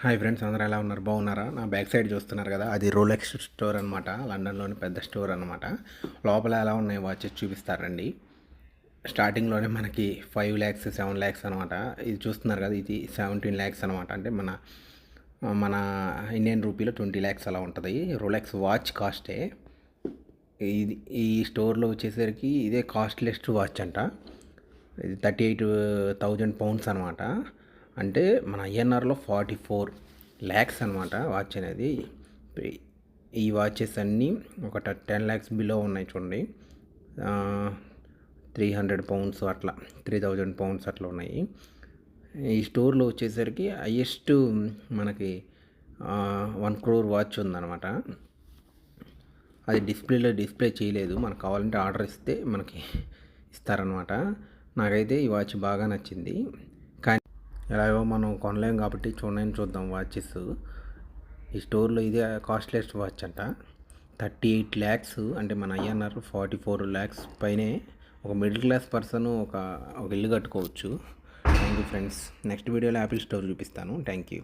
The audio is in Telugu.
హాయ్ ఫ్రెండ్స్, అందరూ ఎలా ఉన్నారు? బాగున్నారా? నా బ్యాక్ సైడ్ చూస్తున్నారు కదా, అది రోలెక్స్ స్టోర్ అనమాట. లండన్లోని పెద్ద స్టోర్ అనమాట. లోపల ఎలా ఉన్నాయి వాచెస్ చూపిస్తారండి. స్టార్టింగ్లోనే మనకి 5 ల్యాక్స్ 7 ల్యాక్స్ అనమాట. ఇది చూస్తున్నారు కదా, ఇది 17 ల్యాక్స్ అనమాట. అంటే మన మన ఇండియన్ రూపీలో 20 ల్యాక్స్ అలా ఉంటుంది. రోలెక్స్ వాచ్ కాస్టే. ఇది ఈ స్టోర్లో వచ్చేసరికి ఇదే కాస్ట్లెస్ట్ వాచ్ అంట. ఇది 38,000 పౌండ్స్ అనమాట. అంటే మన ఐఎన్ఆర్లో 44 ల్యాక్స్ అనమాట వాచ్ అనేది. ఈ వాచెస్ అన్నీ ఒక 10 ల్యాక్స్ బిలో ఉన్నాయి చూడండి. 300 పౌండ్స్ అట్లా, 3000 పౌండ్స్ అట్లా ఉన్నాయి. ఈ స్టోర్లో వచ్చేసరికి హైయెస్ట్ మనకి 1 crore వాచ్ ఉందన్నమాట. అది డిస్ప్లే చేయలేదు. మనకు కావాలంటే ఆర్డర్ ఇస్తే మనకి ఇస్తారనమాట. నాకైతే ఈ వాచ్ బాగా నచ్చింది. కానీ ఎలాగో మనం కొనలేం కాబట్టి చూద్దాం వాచెస్. ఈ స్టోర్లో ఇదే కాస్ట్లెస్ట్ వాచ్ అంట. 38 ల్యాక్స్ అంటే మన ఐఎన్ఆర్ 44 ల్యాక్స్ పైనే ఒక మిడిల్ క్లాస్ పర్సన్ ఒక ఇల్లు కట్టుకోవచ్చు. Thank you friends. నెక్స్ట్ వీడియోలో యాపిల్ స్టోర్ చూపిస్తాను. Thank you.